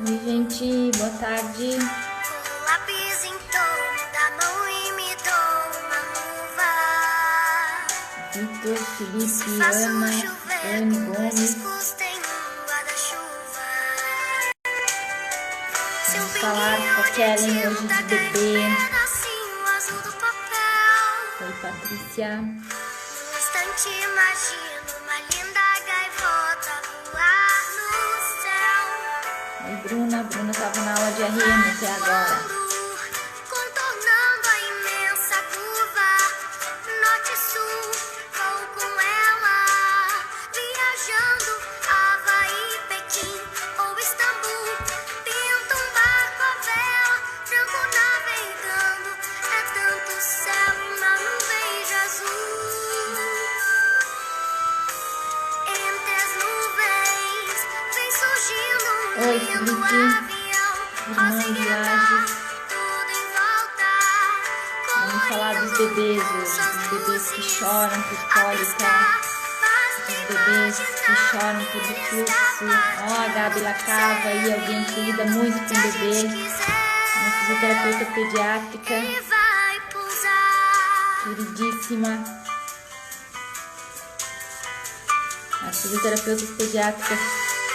Oi, gente, boa tarde. Lápis em torno da mão e me dou uma luva. Vitor, Felipe, Ana, Dani Gomes. Vamos falar com a Kellen hoje de bebê. Oi, Patrícia. Num instante imagino uma linda gaivota voar no céu. Oi, Bruna. Bruna estava na aula de RM até agora. Contornando a imensa curva, norte e sul, vou com ela. Viajando Havaí, Pequim ou Istambul. Pinto um barco à vela, branco navegando. É tanto céu e mar num beijo azul. Entre as nuvens vem surgindo um Oi, lindo Felipe. avião. Irmão Viagem. Vamos falar dos bebês hoje, dos bebês que choram por cólica, dos bebês que choram por refluxo. Ó, a Gabi Lacava aí, alguém que lida muito com bebê, uma fisioterapeuta pediátrica, queridíssima. As fisioterapeutas pediátricas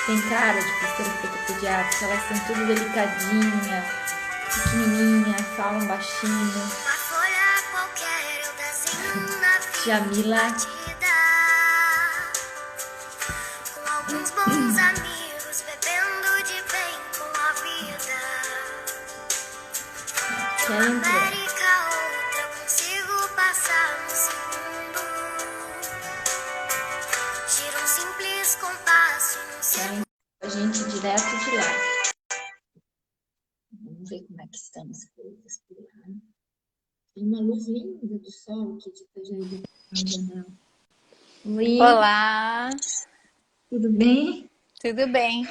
têm cara de fisioterapeuta pediátrica, elas são tudo delicadinhas, pequenininha, falam baixinho. Jamila. Com alguns bons amigos, bebendo de bem com a vida. Uma América, outra, eu consigo passar no segundo. Gira um simples compasso num círculo. A gente direto de lá. Vamos ver como é que estão as coisas por lá. Tem uma luz linda do sol aqui de Itajaí na janela. Oi. Olá, Tudo bem? tudo bem?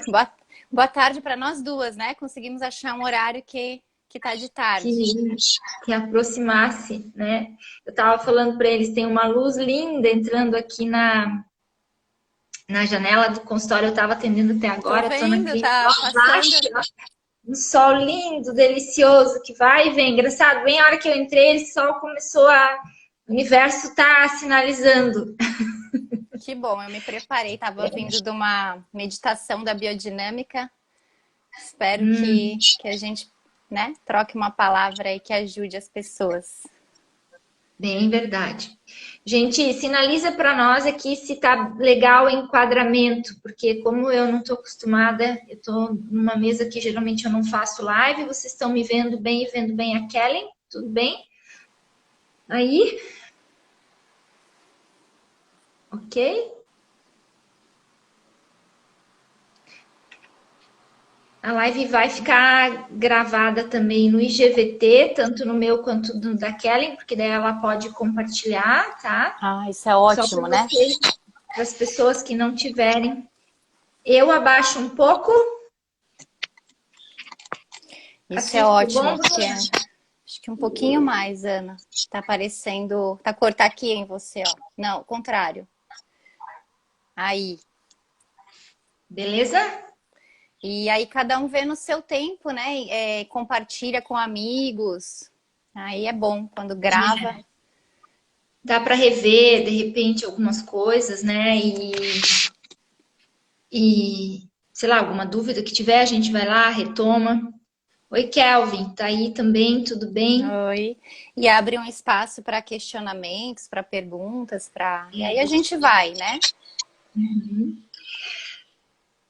Boa tarde para nós duas, né? Conseguimos achar um horário que tá de tarde. Que aproximasse, né? Eu tava falando para eles, tem uma luz linda entrando aqui na janela do consultório. Eu tava atendendo até agora. Tô vendo, naquele tá passando. um sol lindo, delicioso, que vai e vem. Engraçado, bem a hora que eu entrei, esse sol começou a... O universo tá sinalizando. Que bom, eu me preparei, tava vindo de uma meditação da biodinâmica. Espero que a gente, né, troque uma palavra aí que ajude as pessoas. Bem verdade. Gente, sinaliza para nós aqui se tá legal o enquadramento, porque como eu não tô acostumada, eu tô numa mesa que geralmente eu não faço live, vocês estão me vendo bem e vendo bem a Kellen, tudo bem? Aí? Ok? A live vai ficar gravada também no IGVT, tanto no meu quanto no da Kellen, porque daí ela pode compartilhar, tá? Ah, isso é ótimo, né? Para as pessoas que não tiverem. Eu abaixo um pouco. Isso Assim é ótimo, bom, porque acho que um pouquinho mais, Ana. Tá aparecendo, tá aqui em você, ó. Não, o contrário. Aí. Beleza? E aí cada um vê no seu tempo, né? Compartilha com amigos. Aí é bom quando grava. Dá para rever, de repente, algumas coisas, né? E, sei lá, alguma dúvida que tiver, a gente vai lá, retoma. Oi, Kelvin, tá aí também, tudo bem? Oi. E abre um espaço para questionamentos, para perguntas, e aí a gente vai, né? Uhum.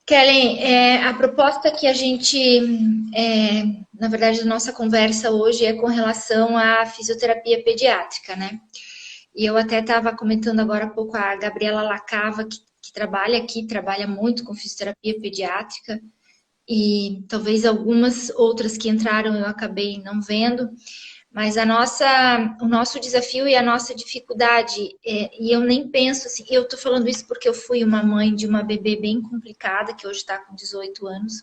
Kellen, a proposta que a gente, na verdade, a nossa conversa hoje é com relação à fisioterapia pediátrica, né? E eu até estava comentando agora há pouco a Gabriela Lacava, que trabalha aqui, trabalha muito com fisioterapia pediátrica, e talvez algumas outras que entraram eu acabei não vendo, mas o nosso desafio e a nossa dificuldade, e eu nem penso assim, eu tô falando isso porque eu fui uma mãe de uma bebê bem complicada, que hoje está com 18 anos,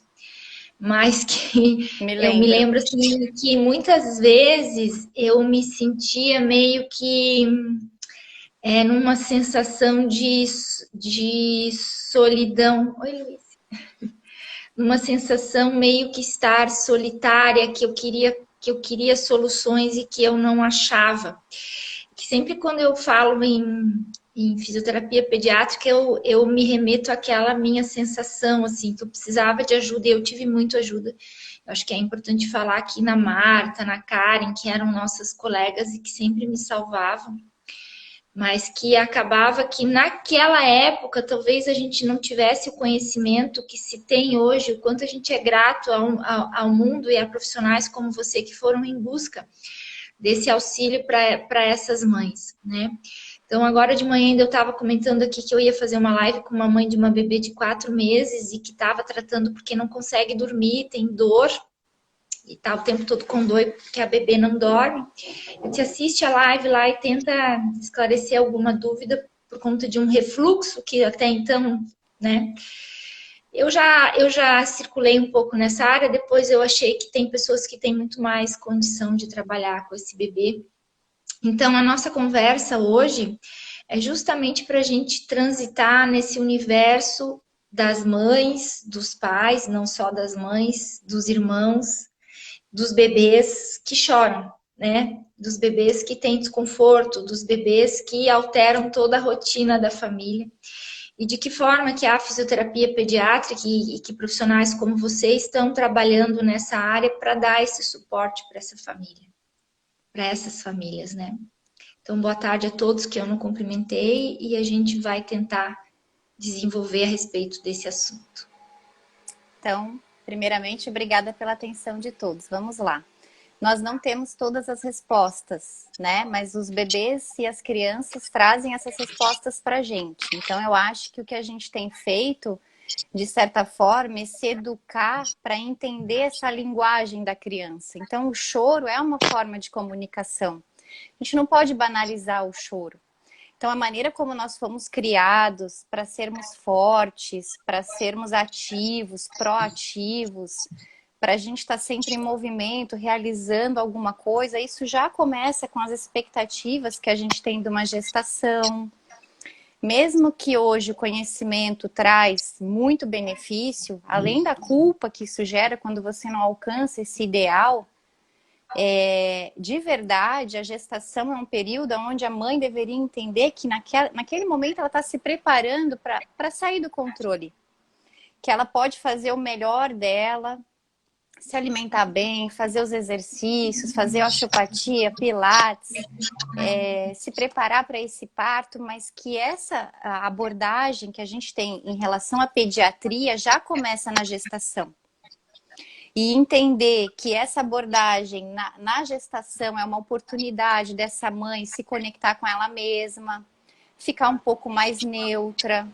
mas que Me eu me lembro. lembro assim, que muitas vezes eu me sentia meio que numa sensação de solidão. Oi, Luiz. Numa sensação meio que estar solitária, que eu queria soluções e que eu não achava. Que sempre quando eu falo em fisioterapia pediátrica, eu me remeto àquela minha sensação, assim, que eu precisava de ajuda e eu tive muito ajuda. Eu acho que é importante falar aqui na Marta, na Karen, que eram nossas colegas e que sempre me salvavam, mas que acabava que naquela época talvez a gente não tivesse o conhecimento que se tem hoje, o quanto a gente é grato ao mundo e a profissionais como você que foram em busca desse auxílio para essas mães, né? Então, agora de manhã ainda eu estava comentando aqui que eu ia fazer uma live com uma mãe de uma bebê de 4 meses e que estava tratando porque não consegue dormir, tem dor e tá o tempo todo com dor porque a bebê não dorme. A gente assiste a live lá e tenta esclarecer alguma dúvida por conta de um refluxo que até então, né? Eu já circulei um pouco nessa área, depois eu achei que tem pessoas que têm muito mais condição de trabalhar com esse bebê. Então, a nossa conversa hoje é justamente para a gente transitar nesse universo das mães, dos pais, não só das mães, dos irmãos, dos bebês que choram, né? Dos bebês que têm desconforto, dos bebês que alteram toda a rotina da família. E de que forma que a fisioterapia pediátrica e que profissionais como você estão trabalhando nessa área para dar esse suporte para essa família, para essas famílias, né? Então, boa tarde a todos que eu não cumprimentei e a gente vai tentar desenvolver a respeito desse assunto. Então, primeiramente, obrigada pela atenção de todos. Vamos lá. Nós não temos todas as respostas, né? Mas os bebês e as crianças trazem essas respostas para a gente. Então, eu acho que o que a gente tem feito, de certa forma, é se educar para entender essa linguagem da criança. Então, o choro é uma forma de comunicação. A gente não pode banalizar o choro. Então, a maneira como nós fomos criados para sermos fortes, para sermos ativos, proativos, para a gente estar sempre em movimento, realizando alguma coisa, isso já começa com as expectativas que a gente tem de uma gestação. Mesmo que hoje o conhecimento traz muito benefício, além da culpa que isso gera quando você não alcança esse ideal, de verdade, a gestação é um período onde a mãe deveria entender que naquele momento ela está se preparando para sair do controle. Que ela pode fazer o melhor dela, se alimentar bem, fazer os exercícios, fazer osteopatia, pilates, se preparar para esse parto, mas que essa abordagem que a gente tem em relação à pediatria já começa na gestação. E entender que essa abordagem na gestação é uma oportunidade dessa mãe se conectar com ela mesma, ficar um pouco mais neutra,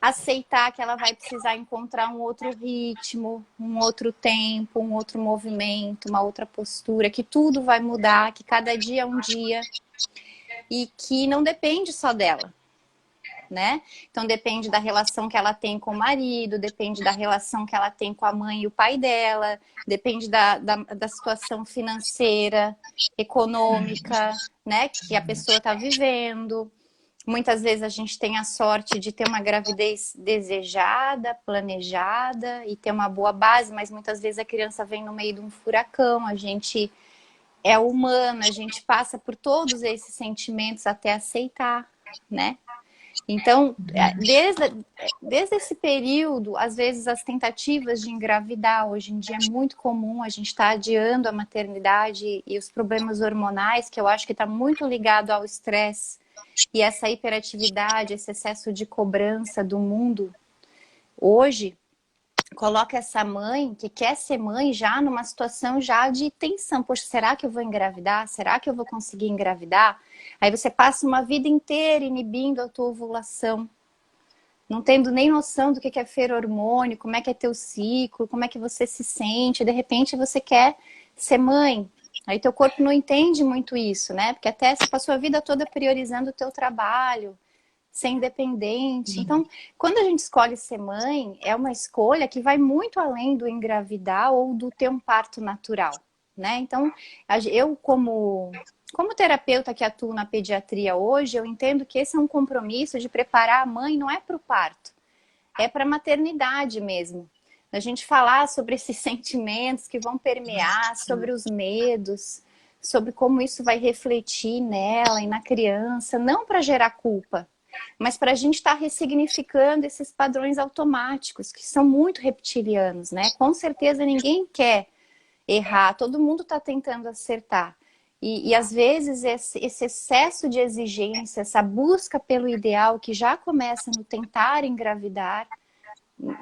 aceitar que ela vai precisar encontrar um outro ritmo, um outro tempo, um outro movimento, uma outra postura, que tudo vai mudar, que cada dia é um dia e que não depende só dela, né? Então depende da relação que ela tem com o marido, depende da relação que ela tem com a mãe e o pai dela, depende da situação financeira, econômica, né, que a pessoa está vivendo. Muitas vezes a gente tem a sorte de ter uma gravidez desejada, planejada e ter uma boa base, mas muitas vezes a criança vem no meio de um furacão, a gente é humana, a gente passa por todos esses sentimentos até aceitar, né? Então, desde esse período, às vezes as tentativas de engravidar, hoje em dia é muito comum, a gente está adiando a maternidade e os problemas hormonais, que eu acho que está muito ligado ao estresse e essa hiperatividade, esse excesso de cobrança do mundo. Hoje, coloca essa mãe que quer ser mãe já numa situação já de tensão. Poxa, será que eu vou engravidar? Será que eu vou conseguir engravidar? Aí você passa uma vida inteira inibindo a tua ovulação, não tendo nem noção do que é feromônio, como é que é teu ciclo, como é que você se sente. De repente você quer ser mãe. Aí teu corpo não entende muito isso, né? Porque até você passou a vida toda priorizando o teu trabalho, ser independente. Então, quando a gente escolhe ser mãe, é uma escolha que vai muito além do engravidar ou do ter um parto natural, né? Então, eu como terapeuta que atuo na pediatria hoje, eu entendo que esse é um compromisso de preparar a mãe, não é para o parto, é para a maternidade mesmo. A gente falar sobre esses sentimentos que vão permear, sobre os medos, sobre como isso vai refletir nela e na criança, não para gerar culpa, mas para a gente estar ressignificando esses padrões automáticos, que são muito reptilianos, né? Com certeza ninguém quer errar, todo mundo está tentando acertar. E às vezes esse excesso de exigência, essa busca pelo ideal que já começa no tentar engravidar,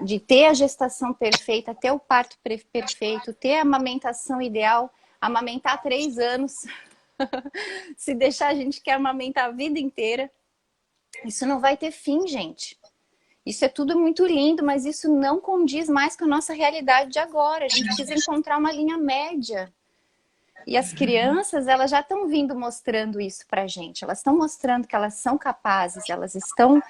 de ter a gestação perfeita, ter o parto perfeito, ter a amamentação ideal, amamentar 3 anos, se deixar a gente quer amamentar a vida inteira. Isso não vai ter fim, gente. Isso é tudo muito lindo, mas isso não condiz mais com a nossa realidade de agora. A gente precisa encontrar uma linha média. E as crianças, elas já estão vindo mostrando isso pra gente. Elas estão mostrando que elas são capazes, elas estão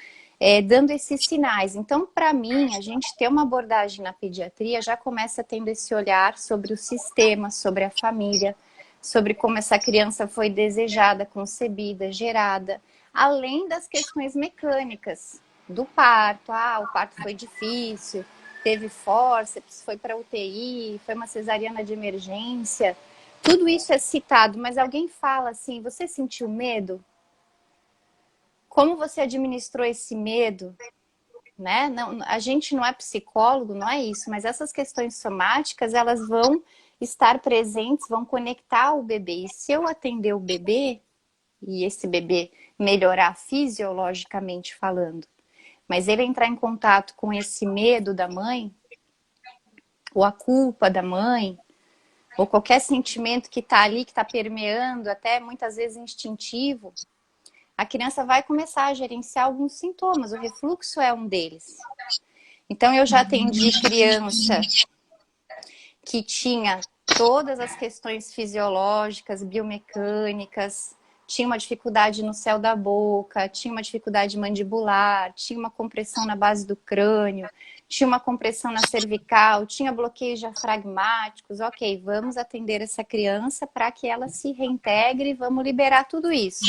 dando esses sinais. Então, para mim, a gente ter uma abordagem na pediatria já começa tendo esse olhar sobre o sistema, sobre a família, sobre como essa criança foi desejada, concebida, gerada, além das questões mecânicas do parto. Ah, o parto foi difícil, teve fórceps, foi para UTI, foi uma cesariana de emergência. Tudo isso é citado, mas alguém fala assim, você sentiu medo? Como você administrou esse medo? Né? Não, a gente não é psicólogo, não é isso, mas essas questões somáticas, elas vão estar presentes, vão conectar o bebê. E se eu atender o bebê, e esse bebê melhorar fisiologicamente falando, mas ele entrar em contato com esse medo da mãe, ou a culpa da mãe, ou qualquer sentimento que está ali, que está permeando, até muitas vezes instintivo, a criança vai começar a gerenciar alguns sintomas. O refluxo é um deles. Então, eu já atendi criança que tinha todas as questões fisiológicas, biomecânicas, tinha uma dificuldade no céu da boca, tinha uma dificuldade mandibular, tinha uma compressão na base do crânio, tinha uma compressão na cervical, tinha bloqueios diafragmáticos. Ok, vamos atender essa criança para que ela se reintegre e vamos liberar tudo isso.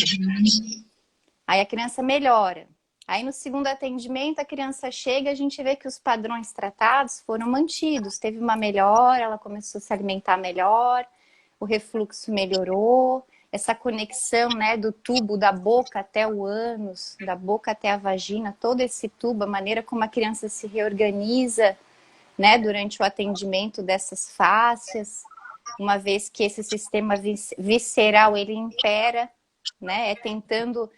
Aí a criança melhora. Aí no segundo atendimento a criança chega e a gente vê que os padrões tratados foram mantidos. Teve uma melhora, ela começou a se alimentar melhor, o refluxo melhorou, essa conexão, né, do tubo da boca até o ânus, da boca até a vagina, todo esse tubo, a maneira como a criança se reorganiza, né, durante o atendimento dessas fáscias, uma vez que esse sistema visceral ele impera, né, tentando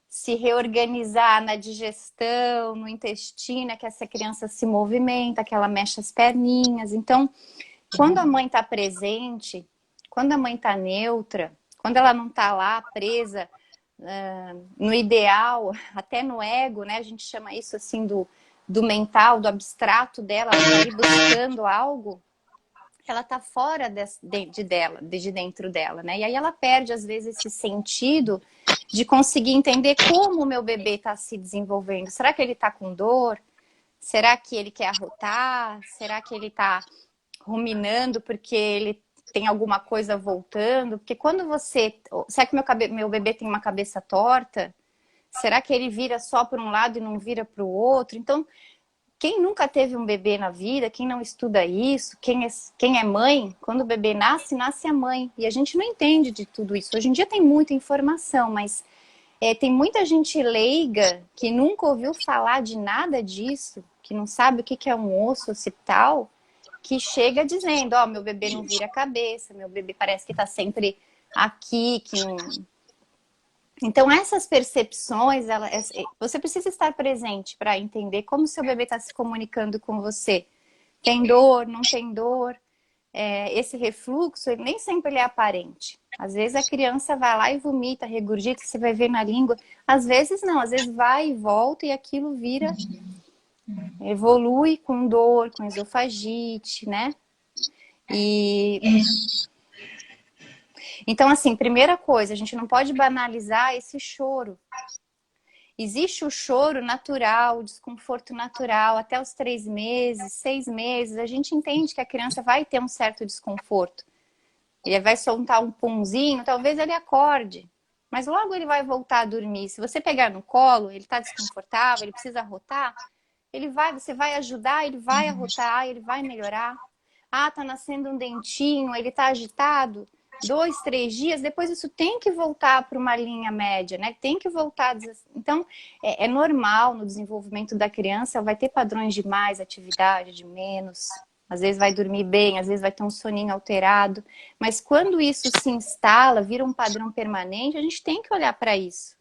se reorganizar na digestão, no intestino, é que essa criança se movimenta, que ela mexe as perninhas. Então, quando a mãe está presente, quando a mãe está neutra, quando ela não está lá presa no ideal, até no ego, né? A gente chama isso assim do mental, do abstrato dela, ela está ali buscando algo, ela está fora de dentro dela, né? E aí ela perde, às vezes, esse sentido de conseguir entender como o meu bebê está se desenvolvendo. Será que ele está com dor? Será que ele quer arrotar? Será que ele está ruminando porque ele tem alguma coisa voltando? Porque quando será que meu bebê tem uma cabeça torta? Será que ele vira só para um lado e não vira para o outro? Então, quem nunca teve um bebê na vida, quem não estuda isso, quem é mãe, quando o bebê nasce, nasce a mãe. E a gente não entende de tudo isso. Hoje em dia tem muita informação, mas tem muita gente leiga que nunca ouviu falar de nada disso, que não sabe o que é um osso occipital, que chega dizendo, ó, meu bebê não vira a cabeça, meu bebê parece que tá sempre aqui, que não... Então, essas percepções, você precisa estar presente para entender como seu bebê está se comunicando com você. Tem dor, não tem dor. Esse refluxo, nem sempre ele é aparente. Às vezes a criança vai lá e vomita, regurgita, você vai ver na língua. Às vezes não, às vezes vai e volta e aquilo vira, evolui com dor, com esofagite, né? Então, assim, primeira coisa, a gente não pode banalizar esse choro. Existe o choro natural, o desconforto natural, até os 3 meses, 6 meses, a gente entende que a criança vai ter um certo desconforto. Ele vai soltar um punzinho, talvez ele acorde, mas logo ele vai voltar a dormir. Se você pegar no colo, ele está desconfortável, ele precisa arrotar, você vai ajudar, ele vai arrotar, ele vai melhorar. Ah, tá nascendo um dentinho, ele tá agitado. 2, 3 dias, depois isso tem que voltar para uma linha média, né? Tem que voltar. Então, é normal no desenvolvimento da criança, vai ter padrões de mais atividade, de menos. Às vezes vai dormir bem, às vezes vai ter um soninho alterado. Mas quando isso se instala, vira um padrão permanente, a gente tem que olhar para isso.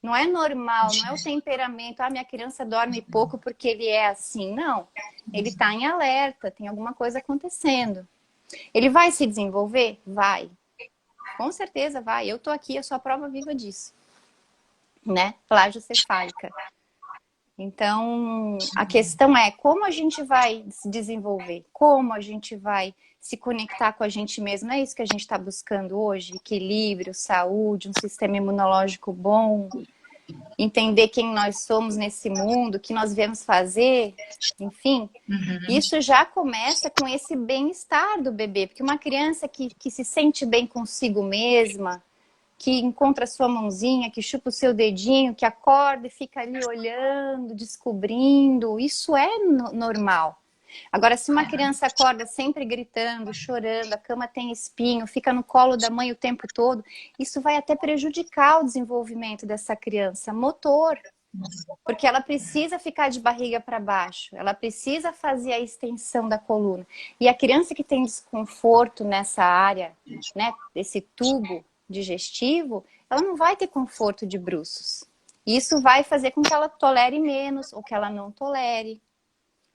Não é normal, não é o temperamento. Ah, minha criança dorme pouco porque ele é assim. Não, ele está em alerta, tem alguma coisa acontecendo. Ele vai se desenvolver? Vai. Com certeza vai. Eu tô aqui, eu sou a prova viva disso. Né? Plagiocefálica. Então, a questão é como a gente vai se desenvolver? Como a gente vai se conectar com a gente mesmo? Não é isso que a gente está buscando hoje? Equilíbrio, saúde, um sistema imunológico bom, entender quem nós somos nesse mundo, o que nós viemos fazer, enfim. Isso já começa com esse bem-estar do bebê, porque uma criança que se sente bem consigo mesma, que encontra a sua mãozinha, que chupa o seu dedinho, que acorda e fica ali olhando, descobrindo, isso é normal. Agora, se uma criança acorda sempre gritando, chorando, a cama tem espinho, fica no colo da mãe o tempo todo, isso vai até prejudicar o desenvolvimento dessa criança, motor. Porque ela precisa ficar de barriga para baixo, ela precisa fazer a extensão da coluna. E a criança que tem desconforto nessa área, né, desse tubo digestivo, ela não vai ter conforto de bruços. Isso vai fazer com que ela tolere menos ou que ela não tolere.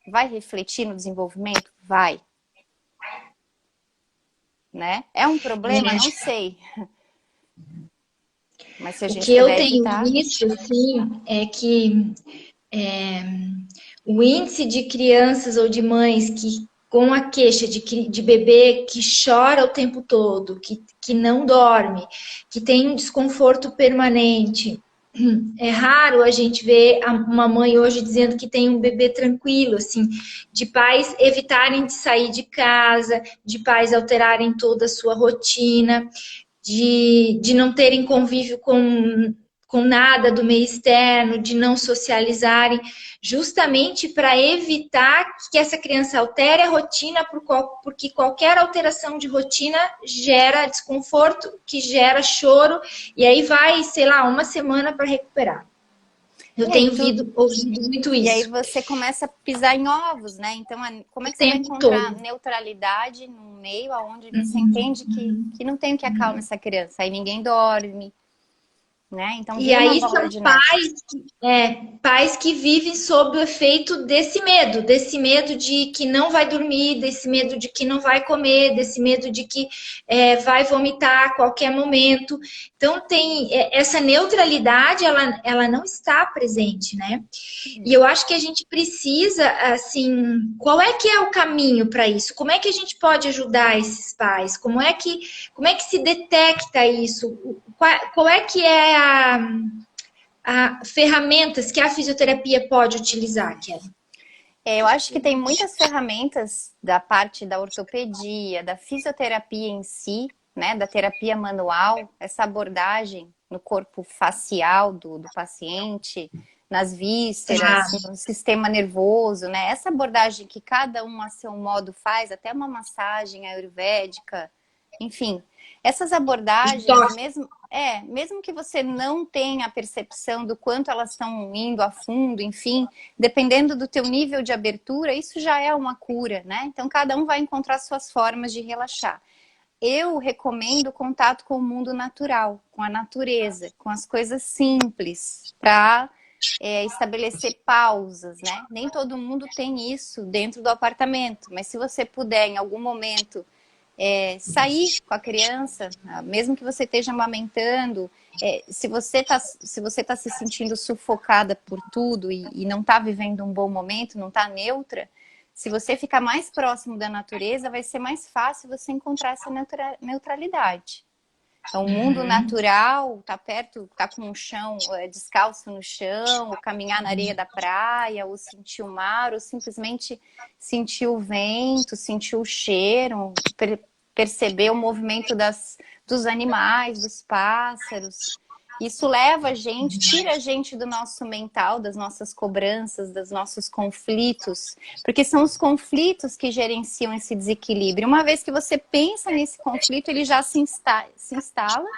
Vai refletir no desenvolvimento? Vai. Né? É um problema? Não sei. Mas se a gente o que eu puder tenho evitar... visto, assim, é que o índice de crianças ou de mães que com a queixa de bebê que chora o tempo todo, que não dorme, que tem um desconforto permanente. É raro a gente ver uma mãe hoje dizendo que tem um bebê tranquilo, assim, de pais evitarem de sair de casa, de pais alterarem toda a sua rotina, de não terem convívio com nada do meio externo, de não socializarem, justamente para evitar que essa criança altere a rotina, porque qualquer alteração de rotina gera desconforto, que gera choro, e aí vai, sei lá, uma semana para recuperar. Eu tenho ouvido muito isso. E aí você começa a pisar em ovos, né? Então, como é que você vai encontrar neutralidade no meio onde você entende que não tem o que acalma essa criança? Aí ninguém dorme, né? Então, e aí são pais que vivem sob o efeito desse medo de que não vai dormir, desse medo de que não vai comer, desse medo de que vai vomitar a qualquer momento. Então tem essa neutralidade, ela não está presente, né? E eu acho que a gente precisa, assim, qual é que é o caminho para isso? Como é que a gente pode ajudar esses pais? Como é que se detecta isso? Qual é que é a ferramentas que a fisioterapia pode utilizar, Kelly? Eu acho que tem muitas ferramentas da parte da ortopedia, da fisioterapia em si, né, da terapia manual, essa abordagem no corpo facial do paciente, nas vísceras, no sistema nervoso, né? Essa abordagem que cada um a seu modo faz, até uma massagem ayurvédica, enfim. Essas abordagens, mesmo que você não tenha a percepção do quanto elas estão indo a fundo, enfim, dependendo do teu nível de abertura, isso já é uma cura, né? Então, cada um vai encontrar suas formas de relaxar. Eu recomendo o contato com o mundo natural, com a natureza, com as coisas simples, para estabelecer pausas, né? Nem todo mundo tem isso dentro do apartamento, mas se você puder, em algum momento, sair com a criança, mesmo que você esteja amamentando, se você tá se sentindo sufocada por tudo e não está vivendo um bom momento, não está neutra, se você ficar mais próximo da natureza, vai ser mais fácil você encontrar essa neutralidade. Então, o mundo natural tá perto, tá com o chão descalço no chão, ou caminhar na areia da praia, ou sentir o mar, ou simplesmente sentir o vento, sentir o cheiro, perceber o movimento dos animais, dos pássaros. Isso leva a gente, tira a gente do nosso mental, das nossas cobranças, dos nossos conflitos, porque são os conflitos que gerenciam esse desequilíbrio. Uma vez que você pensa nesse conflito, ele já se instala,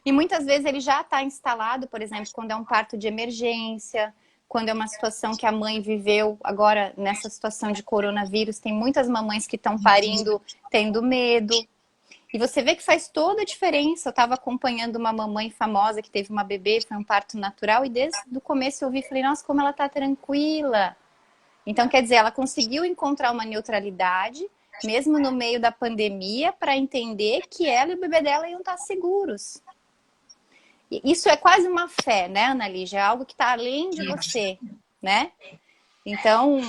e muitas vezes ele já está instalado, por exemplo, quando é um parto de emergência, quando é uma situação que a mãe viveu, agora nessa situação de coronavírus, tem muitas mamães que estão parindo tendo medo. E você vê que faz toda a diferença. Eu estava acompanhando uma mamãe famosa que teve uma bebê, foi um parto natural, e desde o começo eu ouvi e falei, nossa, como ela está tranquila. Então, quer dizer, ela conseguiu encontrar uma neutralidade, mesmo no meio da pandemia, para entender que ela e o bebê dela iam estar seguros. E isso é quase uma fé, né, Ana Lígia? É algo que está além de você, né? Então,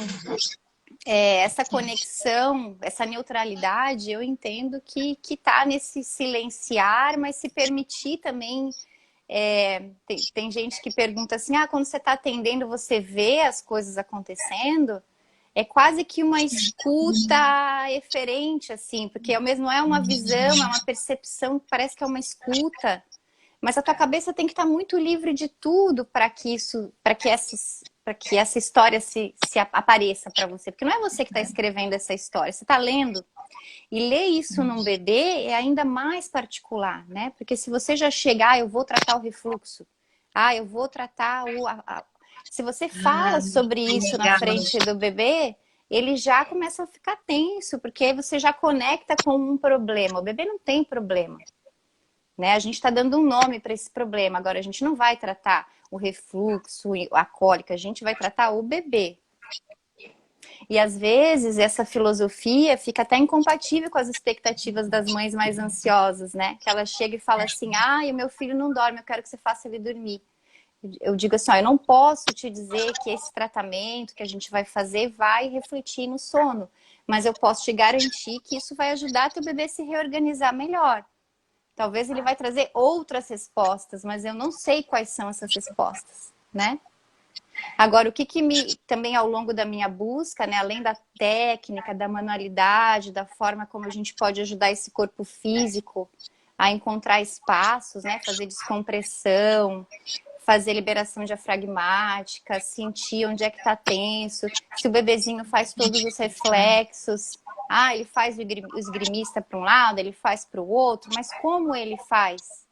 essa conexão, essa neutralidade, eu entendo que tá nesse silenciar, mas se permitir também. Tem gente que pergunta assim, quando você está atendendo, você vê as coisas acontecendo? É quase que uma escuta eferente, assim, porque mesmo não é uma visão, é uma percepção, parece que é uma escuta. Mas a tua cabeça tem que estar muito livre de tudo para que essa história se apareça para você. Porque não é você que está escrevendo essa história, você está lendo. E ler isso num bebê é ainda mais particular, né? Porque se você já chegar, eu vou tratar o refluxo. Eu vou tratar Se você fala sobre isso na frente do bebê, ele já começa a ficar tenso, porque aí você já conecta com um problema. O bebê não tem problema. Né? A gente está dando um nome para esse problema. Agora, a gente não vai tratar o refluxo, a cólica, a gente vai tratar o bebê. E às vezes essa filosofia fica até incompatível com as expectativas das mães mais ansiosas, né? Que ela chega e fala assim, o meu filho não dorme, eu quero que você faça ele dormir. Eu digo assim, eu não posso te dizer que esse tratamento que a gente vai fazer vai refletir no sono, mas eu posso te garantir que isso vai ajudar teu bebê a se reorganizar melhor. Talvez ele vai trazer outras respostas, mas eu não sei quais são essas respostas, né? Agora, o que também ao longo da minha busca, né, além da técnica, da manualidade, da forma como a gente pode ajudar esse corpo físico a encontrar espaços, né, fazer descompressão, fazer liberação diafragmática, sentir onde é que está tenso, se o bebezinho faz todos os reflexos. Ele faz o esgrimista para um lado, ele faz para o outro, mas como ele faz?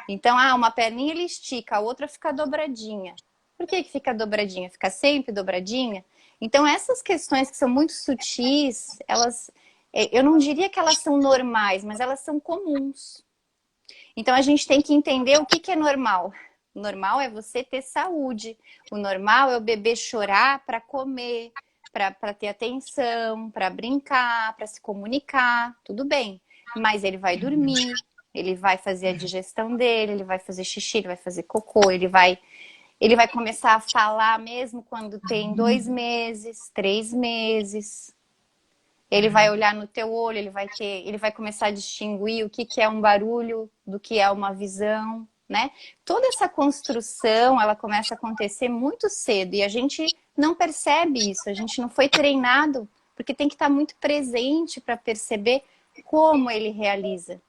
Então, uma perninha ele estica, a outra fica dobradinha. Por que fica dobradinha? Fica sempre dobradinha? Então, essas questões que são muito sutis, eu não diria que elas são normais, mas elas são comuns. Então, a gente tem que entender o que é normal. O normal é você ter saúde. O normal é o bebê chorar para comer, para ter atenção, para brincar, para se comunicar, tudo bem. Mas ele vai dormir, ele vai fazer a digestão dele, ele vai fazer xixi, ele vai fazer cocô, ele vai começar a falar mesmo quando tem 2 meses, 3 meses. Ele vai olhar no teu olho, ele vai começar a distinguir o que é um barulho do que é uma visão, né? Toda essa construção, ela começa a acontecer muito cedo e a gente não percebe isso, a gente não foi treinado, porque tem que estar muito presente para perceber como ele realiza.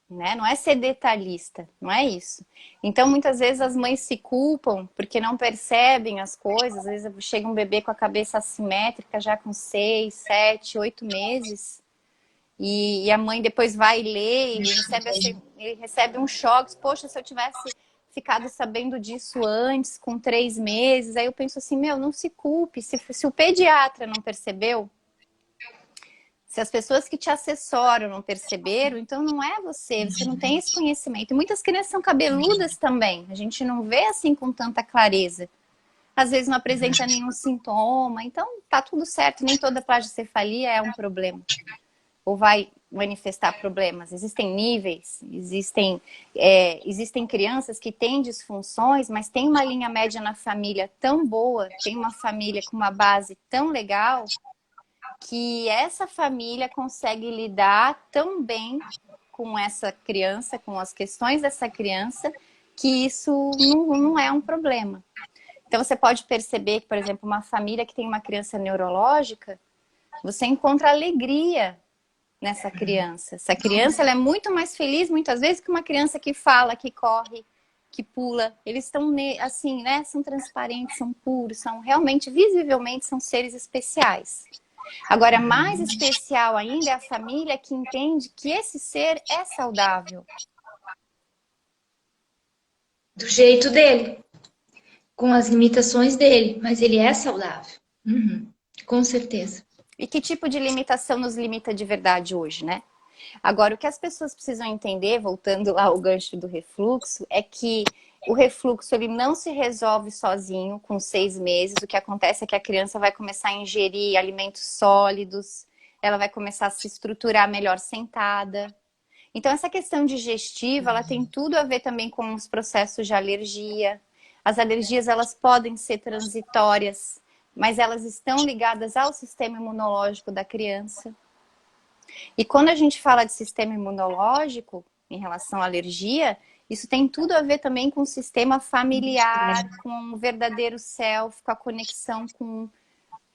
Né? Não é ser detalhista, não é isso. Então, muitas vezes as mães se culpam porque não percebem as coisas. Às vezes chega um bebê com a cabeça assimétrica, já com 6, 7, 8 meses, e a mãe depois vai ler e ele recebe um choque. Poxa, se eu tivesse ficado sabendo disso antes, com 3 meses, aí eu penso assim, não se culpe. Se o pediatra não percebeu, Se as pessoas que te assessoram não perceberam, então não é você não tem esse conhecimento. E muitas crianças são cabeludas também, a gente não vê assim com tanta clareza. Às vezes não apresenta nenhum sintoma, então tá tudo certo, nem toda plagiecefalia é um problema. Ou vai manifestar problemas. Existem níveis, existem crianças que têm disfunções, mas tem uma linha média na família tão boa, tem uma família com uma base tão legal, que essa família consegue lidar tão bem com essa criança, com as questões dessa criança, que isso não é um problema. Então você pode perceber que, por exemplo, uma família que tem uma criança neurológica, você encontra alegria nessa criança. Essa criança ela é muito mais feliz, muitas vezes, que uma criança que fala, que corre, que pula. Eles estão assim, né? São transparentes, são puros, são realmente, visivelmente, são seres especiais. Agora, mais especial ainda é a família que entende que esse ser é saudável. Do jeito dele, com as limitações dele, mas ele é saudável. Com certeza. E que tipo de limitação nos limita de verdade hoje, né? Agora, o que as pessoas precisam entender, voltando lá ao gancho do refluxo, é que o refluxo ele não se resolve sozinho com 6 meses. O que acontece é que a criança vai começar a ingerir alimentos sólidos, ela vai começar a se estruturar melhor sentada. Então, essa questão digestiva, ela tem tudo a ver também com os processos de alergia. As alergias, elas podem ser transitórias, mas elas estão ligadas ao sistema imunológico da criança. E quando a gente fala de sistema imunológico, em relação à alergia, isso tem tudo a ver também com o sistema familiar, com o verdadeiro self, com a conexão com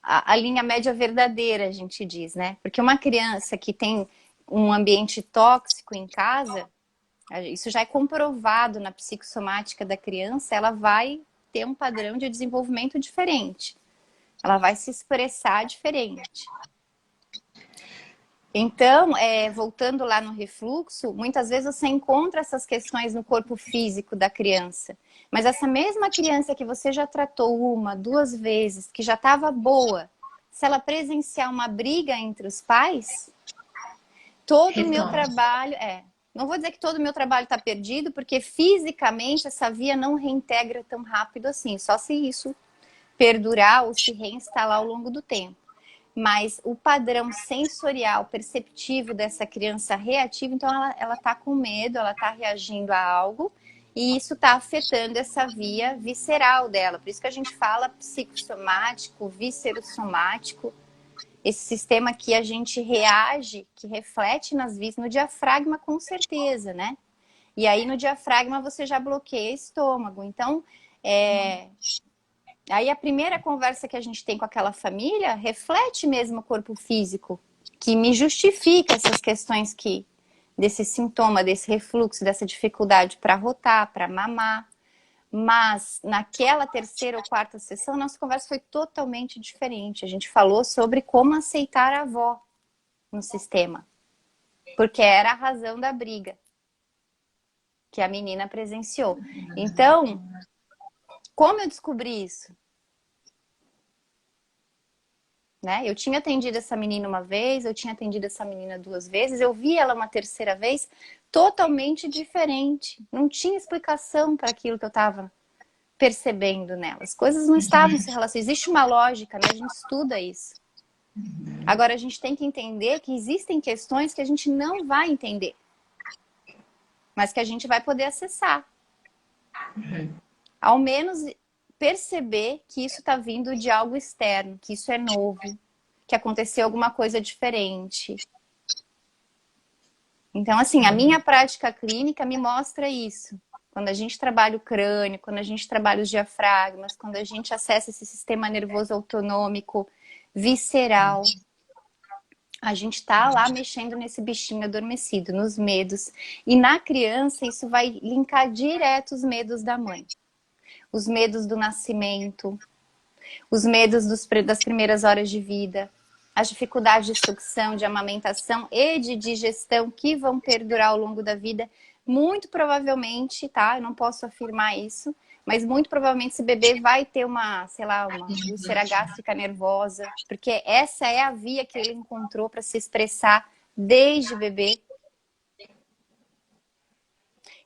a linha média verdadeira, a gente diz, né? Porque uma criança que tem um ambiente tóxico em casa, isso já é comprovado na psicossomática da criança, ela vai ter um padrão de desenvolvimento diferente. Ela vai se expressar diferente. Então, voltando lá no refluxo, muitas vezes você encontra essas questões no corpo físico da criança. Mas essa mesma criança que você já tratou 1, 2 vezes, que já estava boa, se ela presenciar uma briga entre os pais, todo o meu trabalho... Não vou dizer que todo o meu trabalho está perdido, porque fisicamente essa via não reintegra tão rápido assim. Só se isso perdurar ou se reinstalar ao longo do tempo. Mas o padrão sensorial perceptivo dessa criança reativa, então ela está com medo, ela está reagindo a algo, e isso está afetando essa via visceral dela. Por isso que a gente fala psicossomático, viscerossomático, esse sistema que a gente reage, que reflete nas vias, no diafragma com certeza, né? E aí no diafragma você já bloqueia estômago. Então, aí a primeira conversa que a gente tem com aquela família reflete mesmo o corpo físico, que me justifica essas questões desse sintoma, desse refluxo, dessa dificuldade para rotar, para mamar. Mas naquela 3ª ou 4ª sessão, nossa conversa foi totalmente diferente. A gente falou sobre como aceitar a avó no sistema, porque era a razão da briga que a menina presenciou. Então, como eu descobri isso? Né? Eu tinha atendido essa menina 1 vez, eu tinha atendido essa menina 2 vezes, eu vi ela uma 3ª vez totalmente diferente. Não tinha explicação para aquilo que eu estava percebendo nela. As coisas não estavam se relacionando. Existe uma lógica, né? A gente estuda isso. Agora, a gente tem que entender que existem questões que a gente não vai entender, mas que a gente vai poder acessar. Ao menos perceber que isso está vindo de algo externo, que isso é novo, que aconteceu alguma coisa diferente. Então, assim, a minha prática clínica me mostra isso. Quando a gente trabalha o crânio, quando a gente trabalha os diafragmas, quando a gente acessa esse sistema nervoso autonômico, visceral, a gente está lá mexendo nesse bichinho adormecido, nos medos. E na criança, isso vai linkar direto os medos da mãe. Os medos do nascimento, os medos das primeiras horas de vida, as dificuldades de sucção, de amamentação e de digestão que vão perdurar ao longo da vida, Muito provavelmente, tá? Eu não posso afirmar isso, mas muito provavelmente esse bebê vai ter uma, sei lá, uma úlcera gástrica nervosa, porque essa é a via que ele encontrou para se expressar desde bebê.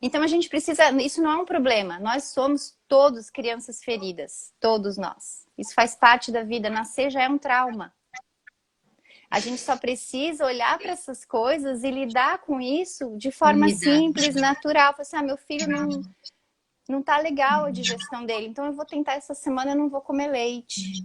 Então a gente precisa, isso não é um problema, nós somos todos crianças feridas, todos nós. Isso faz parte da vida, nascer já é um trauma. A gente só precisa olhar para essas coisas e lidar com isso de forma simples, natural. Falar assim, meu filho não tá legal a digestão dele, então eu vou tentar essa semana, eu não vou comer leite.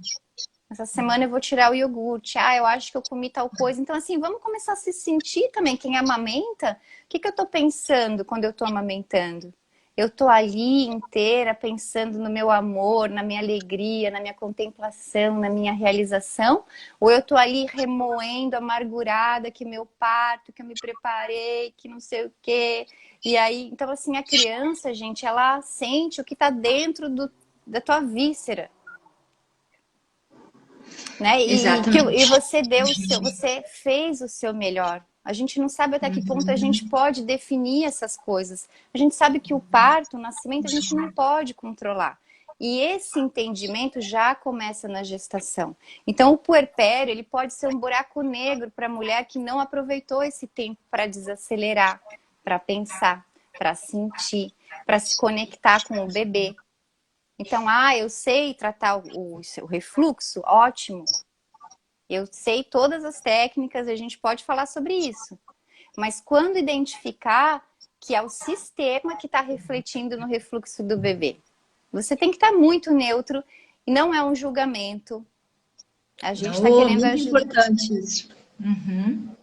Essa semana eu vou tirar o iogurte. Eu acho que eu comi tal coisa. Então, assim, vamos começar a se sentir também. Quem amamenta, o que eu tô pensando quando eu tô amamentando? Eu tô ali inteira pensando no meu amor, na minha alegria, na minha contemplação, na minha realização? Ou eu tô ali remoendo, amargurada, que meu parto, que eu me preparei, que não sei o quê. E aí, então, assim, a criança, gente, ela sente o que tá dentro da tua víscera. Né? E você você fez o seu melhor. A gente não sabe até que ponto a gente pode definir essas coisas. A gente sabe que o parto, o nascimento, a gente não pode controlar. E esse entendimento já começa na gestação. Então, o puerpério, ele pode ser um buraco negro para a mulher que não aproveitou esse tempo para desacelerar, para pensar, para sentir, para se conectar com o bebê. Então, eu sei tratar o refluxo, ótimo. Eu sei todas as técnicas, a gente pode falar sobre isso. Mas quando identificar que é o sistema que está refletindo no refluxo do bebê? Você tem que estar muito neutro e não é um julgamento. A gente está querendo muito ajudar. Importante isso. Uhum.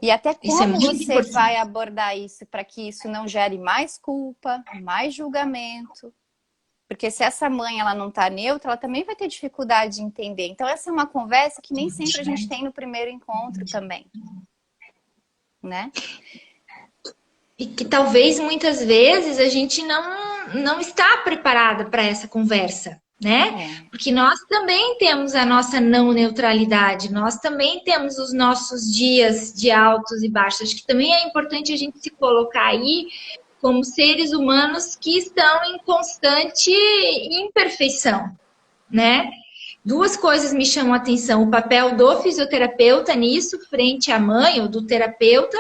E até como você importante. vai abordar isso para que isso não gere mais culpa, mais julgamento. Porque se essa mãe ela não está neutra, ela também vai ter dificuldade de entender. Então essa é uma conversa que nem sempre a gente tem no primeiro encontro também. Né? E que talvez muitas vezes a gente não está preparada para essa conversa, né? Porque nós também temos a nossa não neutralidade, nós também temos os nossos dias de altos e baixos. Acho que também é importante a gente se colocar aí como seres humanos que estão em constante imperfeição, né? Duas coisas me chamam a atenção: o papel do fisioterapeuta nisso, frente à mãe ou do terapeuta,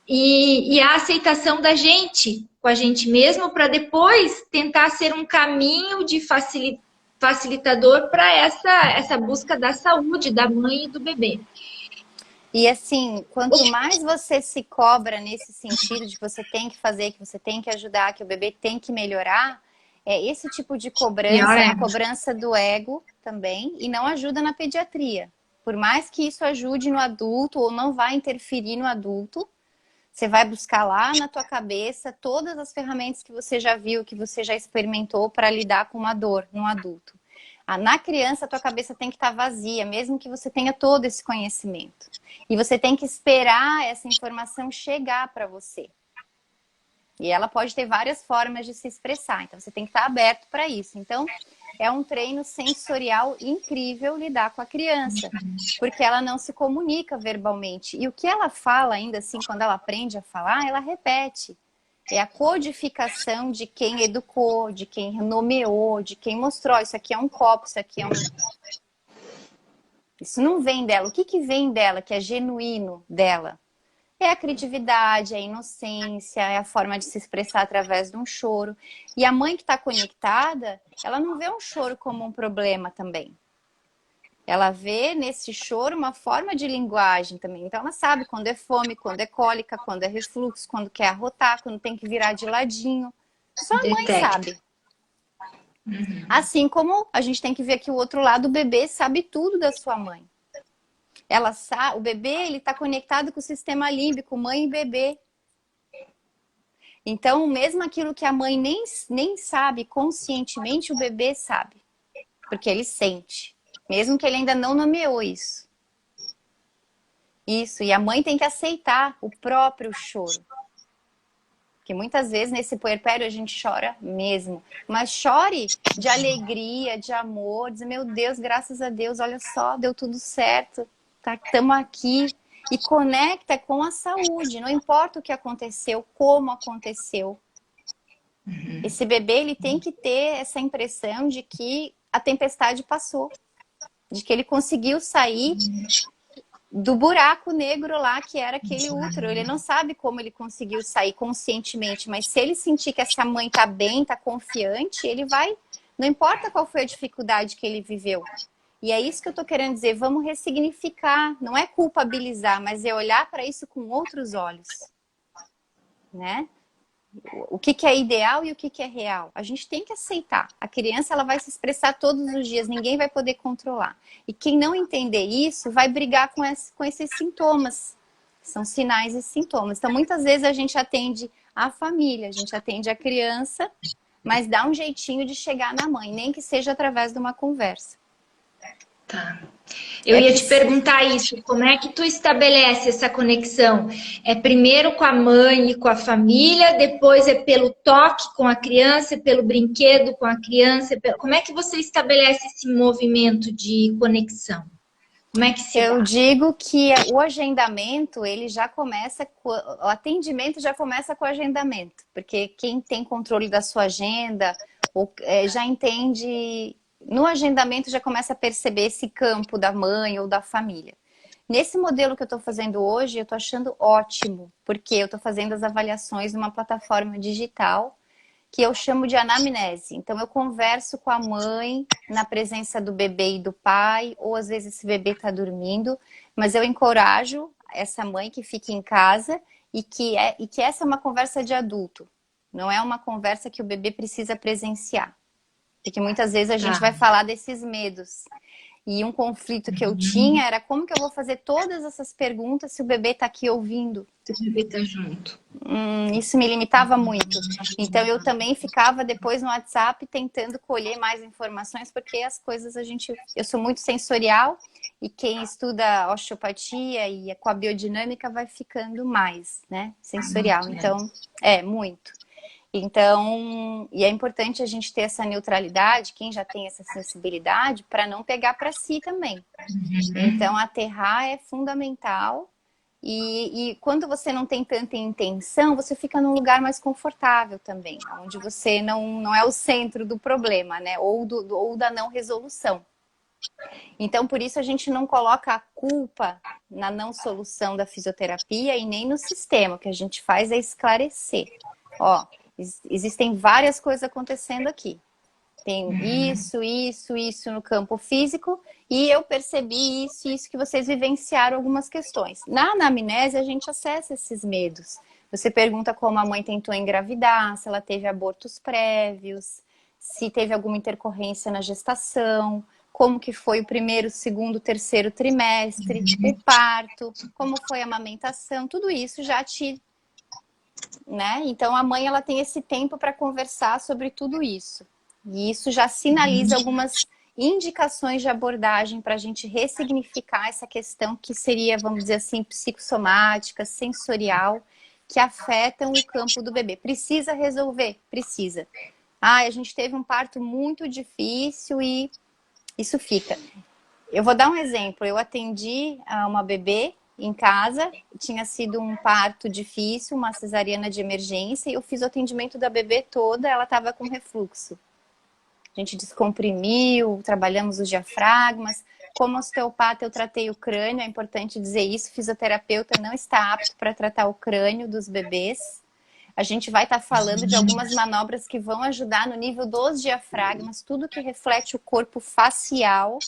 e a aceitação da gente com a gente mesmo, para depois tentar ser um caminho de facilitador para essa busca da saúde da mãe e do bebê. E assim, quanto mais você se cobra nesse sentido de que você tem que fazer, que você tem que ajudar, que o bebê tem que melhorar, esse tipo de cobrança é uma cobrança do ego também e não ajuda na pediatria. Por mais que isso ajude no adulto ou não vai interferir no adulto, você vai buscar lá na tua cabeça todas as ferramentas que você já viu, que você já experimentou para lidar com uma dor no adulto. Na criança, a tua cabeça tem que estar vazia, mesmo que você tenha todo esse conhecimento. E você tem que esperar essa informação chegar para você. E ela pode ter várias formas de se expressar, então você tem que estar aberto para isso. Então, é um treino sensorial incrível lidar com a criança, porque ela não se comunica verbalmente. E o que ela fala, ainda assim, quando ela aprende a falar, ela repete. É a codificação de quem educou, de quem nomeou, de quem mostrou. Isso aqui é um copo, isso aqui é um... Isso não vem dela. O que vem dela, que é genuíno dela? É a criatividade, é a inocência, é a forma de se expressar através de um choro. E a mãe que está conectada, ela não vê um choro como um problema também. Ela vê nesse choro uma forma de linguagem também. Então ela sabe quando é fome, quando é cólica, quando é refluxo, quando quer arrotar, quando tem que virar de ladinho. Só a mãe sabe. Assim como a gente tem que ver que o outro lado, o bebê sabe tudo da sua mãe. Ela sabe, o bebê ele está conectado com o sistema límbico, mãe e bebê. Então, mesmo aquilo que a mãe nem sabe conscientemente, o bebê sabe. Porque ele sente. Mesmo que ele ainda não nomeou isso. Isso, e a mãe tem que aceitar o próprio choro. Porque muitas vezes nesse puerpério a gente chora mesmo. Mas chore de alegria, de amor, dizer, meu Deus, graças a Deus, olha só, deu tudo certo. Estamos aqui. e conecta com a saúde. Não importa o que aconteceu, como aconteceu. Esse bebê, ele tem que ter essa impressão de que a tempestade passou, de que ele conseguiu sair do buraco negro lá que era aquele útero. Ele não sabe como ele conseguiu sair conscientemente, mas se ele sentir que essa mãe tá bem, tá confiante, ele vai, não importa qual foi a dificuldade que ele viveu. E é isso que eu tô querendo dizer, vamos ressignificar, não é culpabilizar, mas é olhar para isso com outros olhos, né? O que é ideal e o que é real. A gente tem que aceitar. A criança, ela vai se expressar todos os dias, ninguém vai poder controlar. E quem não entender isso vai brigar com esses sintomas. São sinais e sintomas. Então, muitas vezes a gente atende a família, a gente atende a criança, mas dá um jeitinho de chegar na mãe, nem que seja através de uma conversa. Tá. Eu ia te perguntar isso, como é que tu estabelece essa conexão? É primeiro com a mãe e com a família, depois é pelo toque com a criança, é pelo brinquedo com a criança, como é que você estabelece esse movimento de conexão? Como é que se Eu dá? digo que o agendamento, ele já começa, o atendimento já começa com o agendamento, porque quem tem controle da sua agenda já entende. No agendamento já começa a perceber esse campo da mãe ou da família. Nesse modelo que eu estou fazendo hoje, eu estou achando ótimo, porque eu estou fazendo as avaliações numa plataforma digital que eu chamo de anamnese. Então, eu converso com a mãe na presença do bebê e do pai, ou às vezes esse bebê está dormindo, mas eu encorajo essa mãe que fique em casa e que essa é uma conversa de adulto, não é uma conversa que o bebê precisa presenciar. Porque muitas vezes a gente vai falar desses medos. E um conflito que eu tinha era como que eu vou fazer todas essas perguntas se o bebê está aqui ouvindo. Se o bebê está junto. Isso me limitava muito. Então eu também ficava depois no WhatsApp tentando colher mais informações, porque as coisas eu sou muito sensorial e quem estuda osteopatia e com a biodinâmica vai ficando mais, né? Sensorial. Então, muito. Então, e é importante a gente ter essa neutralidade, quem já tem essa sensibilidade, para não pegar para si também. Então, aterrar é fundamental. E quando você não tem tanta intenção, você fica num lugar mais confortável também, onde você não é o centro do problema, né? Ou da não resolução. Então, por isso a gente não coloca a culpa na não solução da fisioterapia e nem no sistema. O que a gente faz é esclarecer. Ó, existem várias coisas acontecendo aqui. Tem isso no campo físico e eu percebi isso que vocês vivenciaram algumas questões. Na anamnese a gente acessa esses medos. Você pergunta como a mãe tentou engravidar, se ela teve abortos prévios, se teve alguma intercorrência na gestação, como que foi o primeiro, segundo, terceiro trimestre, o parto, como foi a amamentação, tudo isso já né? Então a mãe ela tem esse tempo para conversar sobre tudo isso. E isso já sinaliza algumas indicações de abordagem para a gente ressignificar essa questão que seria, vamos dizer assim, psicossomática, sensorial, que afetam o campo do bebê. Precisa resolver? Precisa. A gente teve um parto muito difícil e isso fica. Eu vou dar um exemplo. Eu atendi a uma bebê em casa, tinha sido um parto difícil, uma cesariana de emergência, e eu fiz o atendimento da bebê toda, ela estava com refluxo. A gente descomprimiu, trabalhamos os diafragmas. Como osteopata, eu tratei o crânio, é importante dizer isso, fisioterapeuta não está apto para tratar o crânio dos bebês. A gente vai estar falando de algumas manobras que vão ajudar no nível dos diafragmas, tudo que reflete o corpo facial,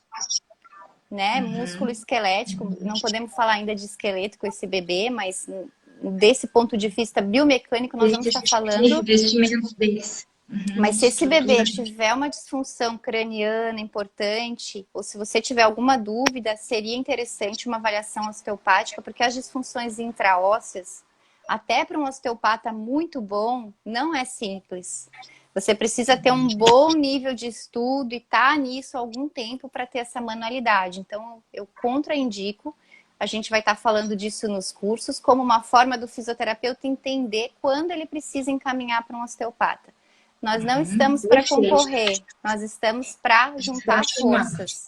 né? Músculo esquelético, não podemos falar ainda de esqueleto com esse bebê, mas desse ponto de vista biomecânico nós vamos estar falando. Investimentos deles. Mas se esse bebê tiver uma disfunção craniana importante, ou se você tiver alguma dúvida, seria interessante uma avaliação osteopática, porque as disfunções intraósseas, até para um osteopata muito bom, não é simples. Você precisa ter um bom nível de estudo e estar nisso há algum tempo para ter essa manualidade. Então, eu contraindico. A gente vai estar falando disso nos cursos, como uma forma do fisioterapeuta entender quando ele precisa encaminhar para um osteopata. Nós não estamos para concorrer, nós estamos para juntar forças.